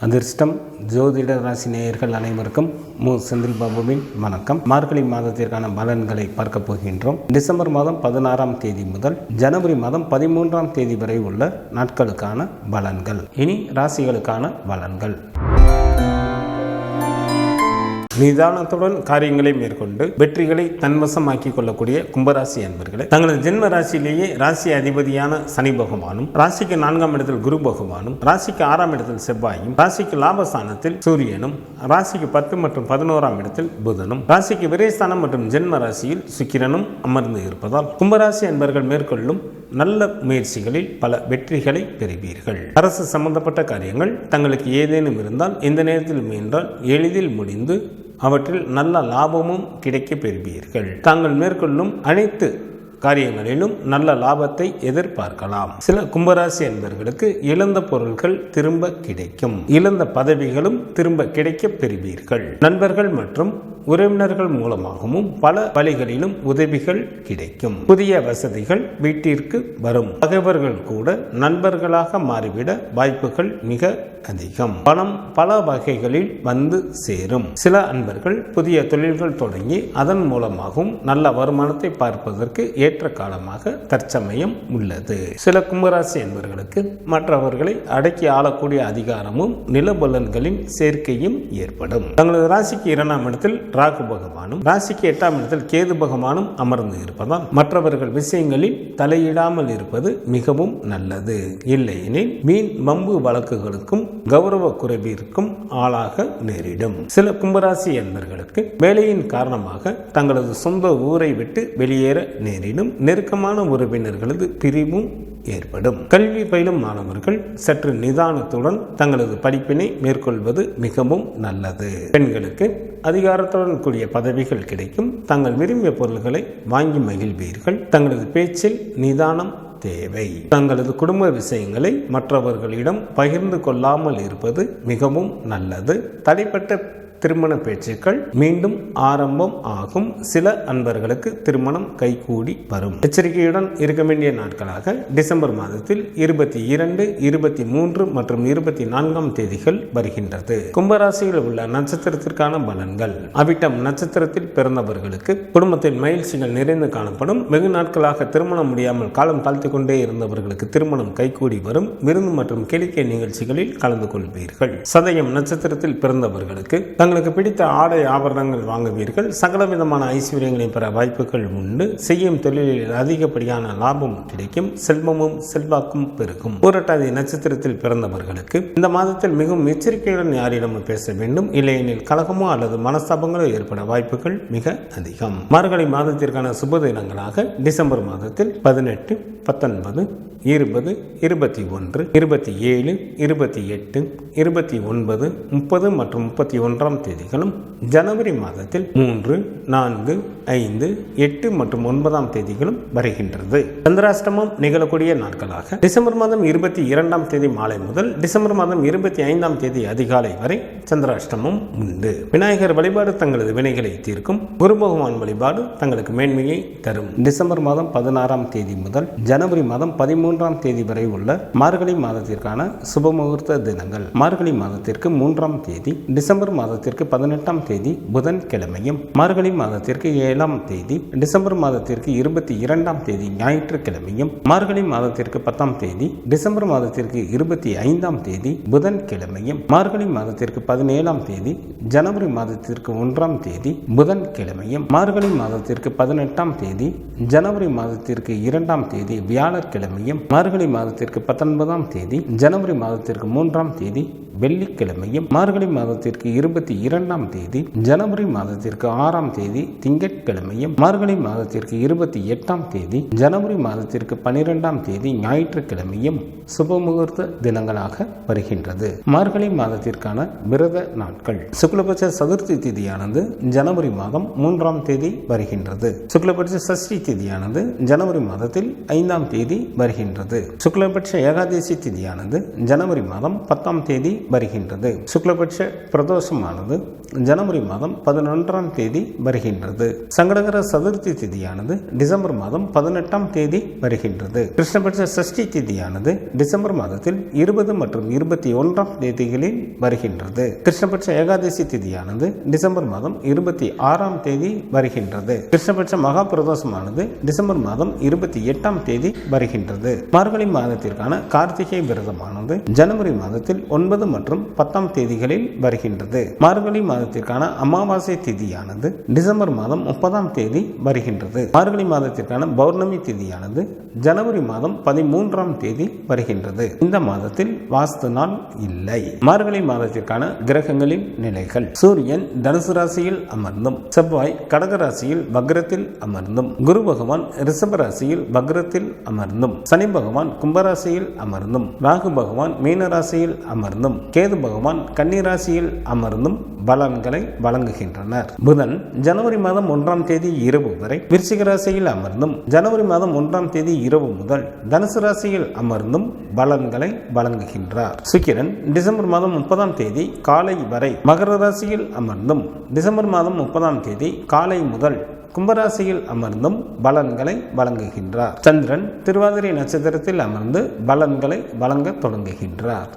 அதிர்ஷ்டம் ஜோதிட ராசி நேயர்கள் அனைவருக்கும் செந்தில் பாபுவின் வணக்கம். மார்கழி மாதத்திற்கான பலன்களை பார்க்க போகின்றோம். டிசம்பர் மாதம் 16ஆம் தேதி முதல் ஜனவரி மாதம் 13ஆம் தேதி வரை உள்ள நாட்களுக்கான பலன்கள். இனி ராசிகளுக்கான பலன்கள். நிதானத்துடன் காரியங்களை மேற்கொண்டு வெற்றிகளை தன்வசமாக்கிக் கொள்ளக்கூடிய கும்பராசி அன்பர்களே, தங்களது ஜென்ம ராசியிலேயே ராசி அதிபதியான சனி பகவானும், ராசிக்கு 4ஆம் இடத்தில் குரு பகவானும், ராசிக்கு 6ஆம் இடத்தில் செவ்வாயும், ராசிக்கு லாபஸ்தானத்தில் சூரியனும், ராசிக்கு 10 மற்றும் 11ஆம் இடத்தில் புதனும், ராசிக்கு விரயஸ்தானம் மற்றும் ஜென்ம ராசியில் சுக்கிரனும் அமர்ந்து இருப்பதால் கும்பராசி அன்பர்கள் மேற்கொள்ளும் நல்ல முயற்சிகளில் பல வெற்றிகளை பெறுவீர்கள். அரசு சம்பந்தப்பட்ட காரியங்கள் தங்களுக்கு ஏதேனும் இருந்தால் இந்த நேரத்தில் முயன்றால் எளிதில் முடிந்து அவற்றில் நல்ல லாபமும் கிடைக்க பெறுவீர்கள். தாங்கள் மேற்கொள்ளும் அனைத்து காரியங்களிலும் நல்ல லாபத்தை எதிர்பார்க்கலாம். சில கும்பராசி என்பவர்களுக்கு இழந்த பொருட்கள் திரும்ப கிடைக்கும். இழந்த பதவிகளும் திரும்ப கிடைக்க பெறுவீர்கள். நண்பர்கள் மற்றும் உறவினர்கள் மூலமாகவும் பல வழிகளிலும் உதவிகள் கிடைக்கும். புதிய வசதிகள் வீட்டிற்கு வரும். பகைவர்கள் கூட நண்பர்களாக மாறிவிட வாய்ப்புகள் மிக அதிகம். பணம் பல வகைகளில் வந்து சேரும். சில அன்பர்கள் புதிய தொழில்கள் தொடங்கி அதன் மூலமாகவும் நல்ல வருமானத்தை பார்ப்பதற்கு ஏற்ற காலமாக தற்சமயம் உள்ளது. சில கும்பராசி என்பவர்களுக்கு மற்றவர்களை அடக்கி ஆளக்கூடிய அதிகாரமும் நிலபலன்களின் சேர்க்கையும் ஏற்படும். தங்களது ராசிக்கு 2ஆம் இடத்தில் ராகு பகவானும், ராசிக்கு 8ஆம் இடத்தில் கேது பகவானும் அமர்ந்து இருப்பதால் மற்றவர்கள் விஷயங்களில் தலையிடாமல் இருப்பது மிகவும் நல்லது. இல்லையெனில் மீன் வம்பு வழக்குகளுக்கும் கௌரவ குறைவிற்கும் ஆளாக நேரிடும். சில கும்பராசி என்பவர்களுக்கு வேலையின் காரணமாக தங்களது சொந்த ஊரை விட்டு வெளியேற நேரிடும். நெருக்கமான உறவினர்களது பிரிவும் ஏற்படும். கல்வி பயிலும் மாணவர்கள் சற்று நிதானத்துடன் தங்களது படிப்பினை மேற்கொள்வது மிகவும் நல்லது. பெண்களுக்கு அதிகாரத்துடன் கூடிய பதவிகள் கிடைக்கும். தங்கள் விரும்பிய பொருள்களை வாங்கி மகிழ்வீர்கள். தங்களது பேச்சில் நிதானம் தேவை. தங்களது குடும்ப விஷயங்களை மற்றவர்களிடம் பகிர்ந்து கொள்ளாமல் இருப்பது மிகவும் நல்லது. தடைப்பட்ட திருமண பேச்சுக்கள் மீண்டும் ஆரம்பம் ஆகும். சில அன்பர்களுக்கு திருமணம் கைகூடி வரும். எச்சரிக்கையுடன் இருக்க வேண்டிய நாட்களாக டிசம்பர் மாதத்தில் 22, 23 மற்றும் 24ஆம் தேதிகள் வருகின்றது. கும்பராசியில் உள்ள நட்சத்திரத்திற்கான பலன்கள். அவிட்டம் நட்சத்திரத்தில் பிறந்தவர்களுக்கு குடும்பத்தில் மகிழ்ச்சிகள் நிறைந்து காணப்படும். வெகு நாட்களாக திருமணம் முடியாமல் காலம் தாழ்த்தி கொண்டே இருந்தவர்களுக்கு திருமணம் கைகூடி வரும். விருந்து மற்றும் கேளிக்கை நிகழ்ச்சிகளில் கலந்து கொள்வீர்கள். சதயம் நட்சத்திரத்தில் பிறந்தவர்களுக்கு தங்களுக்கு பிடித்த ஆடை ஆபரணங்கள் வாங்குவீர்கள். சகலவிதமான ஐஸ்வர்யங்களை பெற வாய்ப்புகள் உண்டு. செய்யும் தொழிலில் அதிகப்படியான லாபம் கிடைக்கும். செல்வமும் செல்வாக்கும் பெருகும். பூரட்டாதி நட்சத்திரத்தில் பிறந்தவர்களுக்கு இந்த மாதத்தில் மிகவும் எச்சரிக்கையுடன் யாரிடமும் பேச வேண்டும். இல்லையெனில் கலகமோ அல்லது மனஸ்தாபங்களோ ஏற்பட வாய்ப்புகள் மிக அதிகம். மார்கழி மாதத்திற்கான சுப தினங்களாக டிசம்பர் மாதத்தில் 18, 19, 20, 21, 27, 28, 29, 30 மற்றும் 31ஆம் தேதிகளும், ஜனவரி மாதத்தில் 3, 4, 5, 8 மற்றும் 9ஆம் தேதிகளும் வருகின்றது. சந்திராஷ்டமம் நிகழக்கூடிய நாட்களாக டிசம்பர் மாதம் 22ஆம் தேதி மாலை முதல் டிசம்பர் மாதம் 25ஆம் தேதி அதிகாலை வரை சந்திராஷ்டமம் உண்டு. விநாயகர் வழிபாடு தங்களது வினைகளை தீர்க்கும். குரு பகவான் வழிபாடு தங்களுக்கு மேன்மையை தரும். டிசம்பர் மாதம் 16ஆம் தேதி முதல் ஜனவரி மாதம் 13ஆம் தேதி வரை உள்ள மார்கழி மாதத்திற்கான சுபமுகூர்த்த தினங்கள். மார்கழி மாதத்திற்கு 3ஆம் தேதி, டிசம்பர் மாதத்திற்கு 18ஆம் தேதி புதன்கிழமையும், மார்கழி மாதத்திற்கு 7ஆம் தேதி, டிசம்பர் மாதத்திற்கு 22ஆம் தேதி ஞாயிற்றுக்கிழமையும், மார்கழி மாதத்திற்கு 10ஆம் தேதி, டிசம்பர் மாதத்திற்கு 25ஆம் தேதி புதன்கிழமையும், மார்கழி மாதத்திற்கு 17ஆம் தேதி, ஜனவரி மாதத்திற்கு 1ஆம் தேதி புதன்கிழமையும், மார்கழி மாதத்திற்கு 18ஆம் தேதி, ஜனவரி மாதத்திற்கு 2ஆம் தேதி வியாழக்கிழமையும், மார்கழி மாதத்திற்கு 19ஆம் தேதி, ஜனவரி மாதத்திற்கு 3ஆம் தேதி வெள்ளிக்கிழமையும், மார்கழி மாதத்திற்கு 22ஆம் தேதி, ஜனவரி மாதத்திற்கு 6ஆம் தேதி திங்கட்கிழமையும், மார்கழி மாதத்திற்கு 28ஆம் தேதி, ஜனவரி மாதத்திற்கு 12ஆம் தேதி ஞாயிற்றுக்கிழமையும் சுபமுகூர்த்த தினங்களாக வருகின்றது. மார்கழி மாதத்திற்கான விரத நாட்கள். சுக்லபட்ச சதுர்த்தி திதியானது ஜனவரி மாதம் 3ஆம் தேதி வருகின்றது. சுக்லபட்ச சஷ்டி திதியானது ஜனவரி மாதத்தில் 5ஆம் தேதி வருகின்றது. வருகின்றது. சுக்லபட்ச ஏகாதசி திதியானது ஜனவரி மாதம் 10ஆம் தேதி வருகின்றது. சுக்லபட்ச பிரதோஷமானது ஜனவரி மாதம் 11ஆம் தேதி வருகின்றது. சங்கடகர சதுர்த்தி திதியானது டிசம்பர் மாதம் 18ஆம் தேதி வருகின்றது. கிருஷ்ணபட்ச சஷ்டி திதியானது டிசம்பர் மாதத்தில் 20 மற்றும் 21ஆம் தேதிகளில் வருகின்றது. கிருஷ்ணபட்ச ஏகாதசி திதியானது டிசம்பர் மாதம் 26ஆம் தேதி வருகின்றது. கிருஷ்ணபட்ச மகா பிரதோஷமானது டிசம்பர் மாதம் 28ஆம் தேதி வருகின்றது. மார்கழி மாதத்திற்கான கார்த்திகை விரதமானது ஜனவரி மாதத்தில் 9 மற்றும் 10ஆம் தேதிகளில் வருகின்றது. மார்கழி மாதத்திற்கான அமாவாசை திதியானது டிசம்பர் மாதம் 30ஆம் தேதி வருகின்றது. மார்கழி மாதத்திற்கான பௌர்ணமி திதியானது ஜனவரி மாதம் 13ஆம் தேதி வருகின்றது. இந்த மாதத்தில் வாஸ்து நாள் இல்லை. மார்கழி மாதத்திற்கான கிரகங்களின் நிலைகள்: சூரியன் தனுசு ராசியில் அமர்ந்தும், செவ்வாய் கடக ராசியில் வக்ரத்தில் அமர்ந்தும், குரு பகவான் ரிஷப ராசியில் வக்ரத்தில் அமர்ந்தும், சனி பகவான் கும்பராசியில் அமர்ந்தும், ராகு பகவான் மீன ராசியில் அமர்ந்தும், கேது பகவான் கன்னி ராசியில் அமர்ந்தும் பலன்களை வழங்குகின்றனர். புதன் ஜனவரி மாதம் 1ஆம் தேதி இரவு வரை விருச்சிக ராசியில் அமர்ந்தும், ஜனவரி மாதம் 1ஆம் தேதி இரவு முதல் தனுசு ராசியில் அமர்ந்தும் பலன்களை வழங்குகின்றார். சுக்கிரன் டிசம்பர் மாதம் 30ஆம் தேதி காலை வரை மகர ராசியில் அமர்ந்தும், டிசம்பர் மாதம் 30ஆம் தேதி காலை முதல் கும்பராசியில் அமர்ந்தும் பலன்களை வழங்குகின்றார். சந்திரன் திருவாதிரை நட்சத்திரத்தில் அமர்ந்து பலன்களை வழங்க தொடங்குகின்றார்.